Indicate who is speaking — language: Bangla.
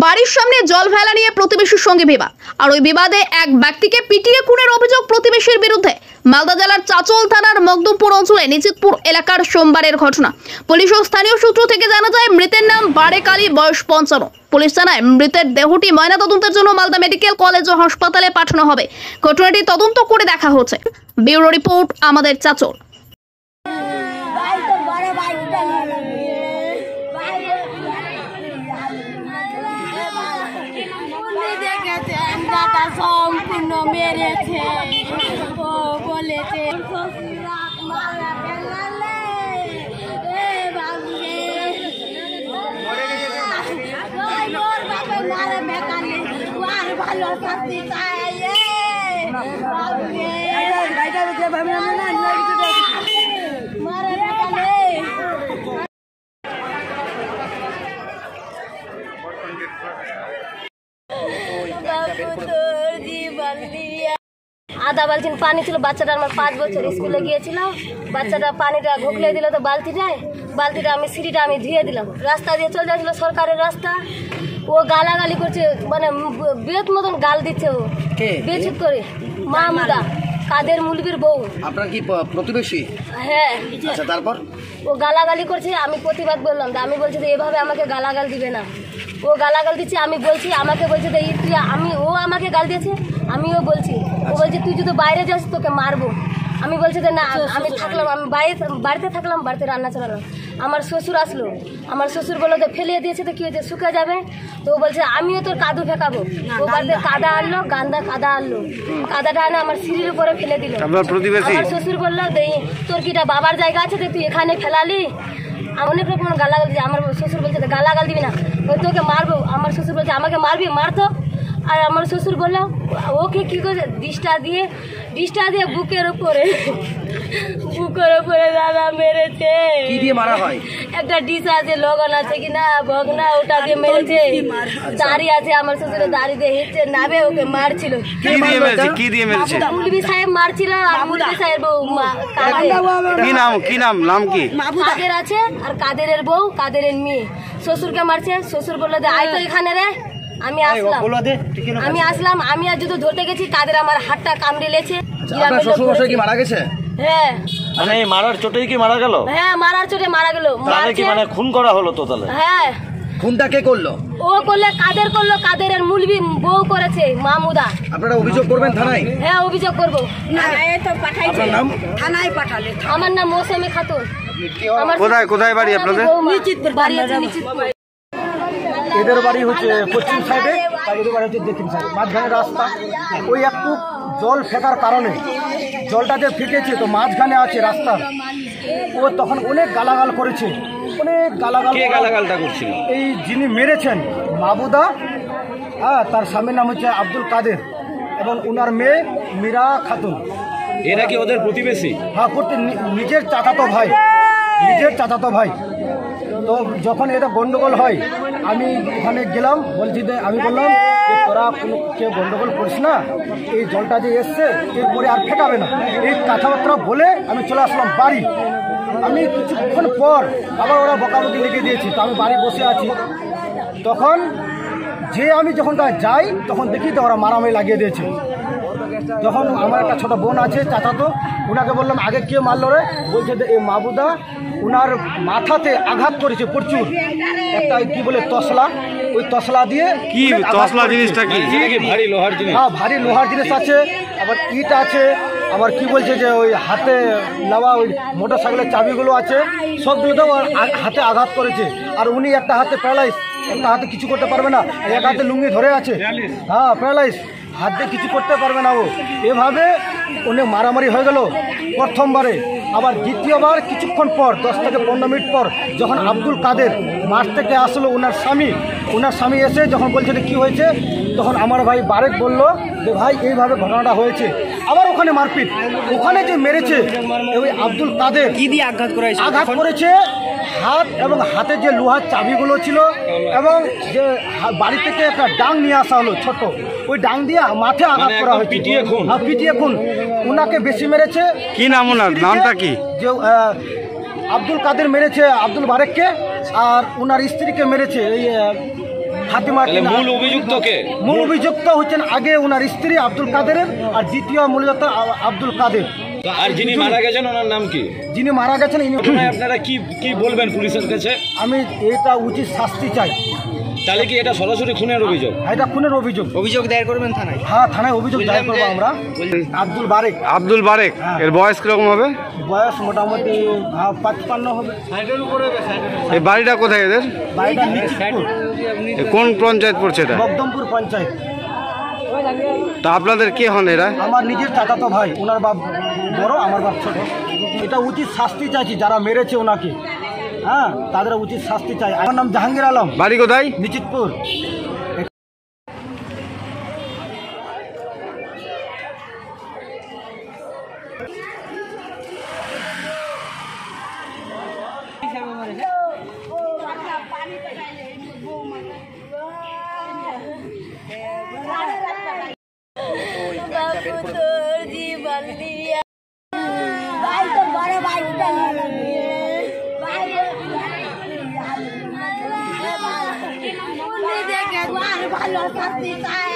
Speaker 1: বাড়ির সামনে জল ফেলা নিয়ে প্রতিবেশীর সঙ্গে বিবাদ, আর ওই বিবাদে এক ব্যক্তিকে পিটিয়ে খুনের অভিযোগ প্রতিবেশীর বিরুদ্ধে। মালদা জেলার চাচল থানার মকদুমপুর অঞ্চলে নিচিতপুর এলাকার সোমবারের ঘটনা। পুলিশ ও স্থানীয় সূত্র থেকে জানা যায় মৃতের নাম বারেক আলী, বয়স 55। পুলিশ জানায় মৃতের দেহটি ময়নাতদন্তের জন্য মালদা মেডিকেল কলেজ ও হাসপাতালে পাঠানো হবে। ঘটনাটি তদন্ত করে দেখা হচ্ছে। ব্যুরো রিপোর্ট, আমাদের চাচল।
Speaker 2: সম্পূর্ণ মেরেছে, ও বলেছে ভালো শাস্তি আধা বালতিন পানি ছিল। বাচ্চাটা আমার 5 বছর, স্কুলে গিয়েছিল। বাচ্চাটা পানিটা ঘুকলে দিল তো বালতিটা আমি সিঁড়িটা আমি ধুয়ে দিলাম। রাস্তা দিয়ে চলে যাচ্ছিল, সরকারের রাস্তা। ও গালাগালি করছে, মানে বেত মতন গাল দিচ্ছে। ও বেচুত করে মাহমুদা, কাদের মুলবির বউ।
Speaker 3: আপনার কি প্রতিবেশী?
Speaker 2: হ্যাঁ।
Speaker 3: আচ্ছা, তারপর
Speaker 2: ও গালাগালি করছে। আমি প্রতিবাদ বললাম, আমি বলছি যে এভাবে আমাকে গালাগাল দিবে না। ও গালাগাল দিচ্ছে, আমি বলছি, আমাকে বলছে যে ও আমাকে গাল দিয়েছে, আমিও বলছি। ও বলছে তুই যদি বাইরে যাস তোকে মারবো। আমি বলছি যে না, আমি থাকলাম, আমি বাড়িতে থাকলাম, বাড়িতে রান্না চালালাম। আমার শ্বশুর আসলো, আমার শ্বশুর বললো যে ফেলিয়ে দিয়েছে তো কি হয়েছে, শুকা যাবে। তো ও বলছে আমিও তোর কাদু ফেঁকাবো। ও বাড়িতে কাদা আনলো, কাদা আনলো, কাদাটা আনে আমার সিঁড়ির উপরে ফেলে দিল। আমার শ্বশুর বললো তোর কিটা বাবার জায়গা আছে, তুই এখানে ফেলালি। অনেক রকম গালাগাল দিচ্ছে। আমার শ্বশুর বলছে গালাগাল দিবি না, ওই তোকে মারবো। আমার শ্বশুর বলছে আমাকে মারবি, মারতো। আর আমার শ্বশুর বললো ওকে কি করে ডিসটা দিয়ে বুকের উপরে দাদা মেরেছে।
Speaker 3: কি দিয়ে মারা হয়?
Speaker 2: একটা ডিস আছে, লগন আছে কি না ভগনা, ওটা দিয়ে মেরেছে। দাড়ি আছে, আমার শ্বশুরের দাড়ি দিয়ে হেঁটে নাবে ওকে মারছিল।
Speaker 3: কি দিয়ে মেরেছে?
Speaker 2: মুলবি সাহেব মারছিল। আর মুলবি সাহেব বউ
Speaker 3: কি নাম কি?
Speaker 2: কাদের আছে, আর কাদেরের বউ, কাদেরের মেয়ে। শ্বশুরকে মারছে। শ্বশুর বললো যে আয় তো এখানে রে। আমি আসলাম, আমি আর যদি ধরতে গেছি, কাদের আমার হাতটা কামড়ে লেছে।
Speaker 3: শ্বশুর কি মারা গেছে?
Speaker 2: হ্যাঁ।
Speaker 4: মানে মারার চোটেই কি মারা গেল?
Speaker 2: হ্যাঁ, মারার চোটে মারা গেল।
Speaker 4: মানে খুন করা হলো তো তাহলে?
Speaker 2: হ্যাঁ।
Speaker 3: খুনটা কে করলো?
Speaker 2: ও করলে, কাদের করলো, কাদেরের মুলবি বউ করেছে, মাহমুদা।
Speaker 3: আপনারা অভিযোগ করবেন থানায়?
Speaker 2: হ্যাঁ, অভিযোগ করবো।
Speaker 3: আপনার নাম?
Speaker 2: থানায় পাঠালে। আমার নাম মৌসুমী খাতুন।
Speaker 3: কোথায় বাড়ি আপনাদের?
Speaker 5: এদের বাড়ি হচ্ছে পশ্চিম সাইডে, এদের বাড়ি হচ্ছে দক্ষিণ সাইডে, মাঝখানে রাস্তা। ওই একটু জল ফেকার কারণে জলটা যে ফেটেছে তো মাঝখানে আছে রাস্তা। ও তখন অনেক গালাগাল করেছে, অনেক গালাগালটা করছিল। এই যিনি মেরেছেন মাহমুদা, হ্যাঁ, তার স্বামীর নাম হচ্ছে আব্দুল কাদের এবং ওনার মেয়ে মীরা খাতুন।
Speaker 4: এরা কি ওদের প্রতিবেশী?
Speaker 5: হ্যাঁ, নিজের চাচাতো ভাই। তো যখন এটা গন্ডগোল হয়, আমি ওখানে গেলাম, বলছি যে আমি বললাম যে তোরা কেউ গন্ডগোল করিস না, এই জলটা যে এসছে এরপরে আর ফেটাবে না, এই কথাবার্তা বলে আমি চলে আসলাম বাড়ি। আমি কিছুক্ষণ পর আবার ওরা বকাবকি লেগে দিয়েছি। তো আমি বাড়ি বসে আছি, তখন আমি যখন যাই তখন দেখি তো ওরা মারামারি লাগিয়ে দিয়েছে। যখন আমার একটা ছোট বোন আছে চাচাতো, ওনাকে বললাম আগে কে মারলো রে? বলছে যে এই মাহমুদা ওনার মাথাতে আঘাত করেছে প্রচুর, একটা কি বলে তসলা, ওই তসলা দিয়ে।
Speaker 3: কি তসলা জিনিসটা? কি ভারী লোহার জিনিস?
Speaker 5: হ্যাঁ, ভারী লোহার জিনিস আছে, আবার ইট আছে, আবার কি বলছে যে ওই হাতে নেওয়া ওই মোটর সাইকেলের চাবিগুলো আছে, সবগুলোতেও হাতে আঘাত করেছে। আর উনি একটা হাতে প্যারালাইজ, একটা হাতে কিছু করতে পারবে না, এক হাতে লুঙ্গি ধরে আছে। হ্যাঁ, প্যারালাইজ, হাত দিয়ে কিছু করতে পারবে না ও। এভাবে অনেক মারামারি হয়ে গেল প্রথমবারে। আবার দ্বিতীয়বার কিছুক্ষণ পর 10 থেকে 15 মিনিট পর যখন আব্দুল কাদের মাঠ থেকে আসলো, ওনার স্বামী এসে যখন বলছে যে কী হয়েছে, তখন আমার ভাই বারেক বলল যে ভাই এইভাবে ঘটনাটা হয়েছে। আবার ওখানে মারপিট, ওখানে যে মেরেছে ওই আব্দুল কাদের
Speaker 3: কি দিয়ে আঘাত
Speaker 5: করেছে হাত, এবং হাতে যে লোহার চাবিগুলো ছিল, এবং যে বাড়ি থেকে একটা ডাং নিয়ে আসা হলো ছোট, ওই ডাং দিয়ে মাথায় আঘাত করা হয়েছে। পিটিয়ে খুন। ওনাকে বেশি মেরেছে।
Speaker 3: কি নাম ওনার? নামটা কি?
Speaker 5: যে আব্দুল কাদের মেরেছে আব্দুল বারেককে, আর ওনার স্ত্রীকে মেরেছে এই ফাতিমা
Speaker 4: তাহলে
Speaker 5: টিনা।
Speaker 4: মূল অভিযুক্ত কে?
Speaker 5: মূল অভিযুক্ত হচ্ছেন আগে ওনার স্ত্রী আব্দুল কাদেরের, আর দ্বিতীয় মূলত আব্দুল কাদের।
Speaker 4: আর যিনি মারা গেছেন ওনার নাম কি?
Speaker 5: যিনি মারা গেছেন ইনি।
Speaker 4: আপনারা কি কি বলবেন পুলিশের কাছে?
Speaker 5: আমি এটা উচিত শাস্তি চাই।
Speaker 4: তাহলে কি এটা সরাসরি খুনের অভিযোগ?
Speaker 5: এটা খুনের অভিযোগ।
Speaker 3: অভিযোগ দায়ের করবেন থানায়?
Speaker 5: হ্যাঁ, থানায় অভিযোগ দায়ের করবো আমরা। আব্দুল বারেক।
Speaker 3: আব্দুল বারেক, এর বয়স কিরকম হবে?
Speaker 5: বয়স মোটামুটি 55 হবে।
Speaker 3: এই বাড়িটা কোথায় এদের?
Speaker 5: বাড়িটা নিশ্চিতপুর,
Speaker 3: এ কোন পঞ্চায়েত পড়ছে এটা?
Speaker 5: মকদমপুর পঞ্চায়েত।
Speaker 3: তা আপনাদের কে হন এরা?
Speaker 5: আমার নিজের চাচাতো ভাই, ওনার বাপ বড়, আমার বাপ ছোট। এটা উচিত শাস্তি চাইছি, যারা মেরেছে ওনাকে, হ্যাঁ, তাদের উচিত শাস্তি চাই। আমার নাম জাহাঙ্গীর আলম,
Speaker 3: বাড়ি কোথায়?
Speaker 5: নিশ্চিতপুর।
Speaker 2: ভালো শাস্তি চাই।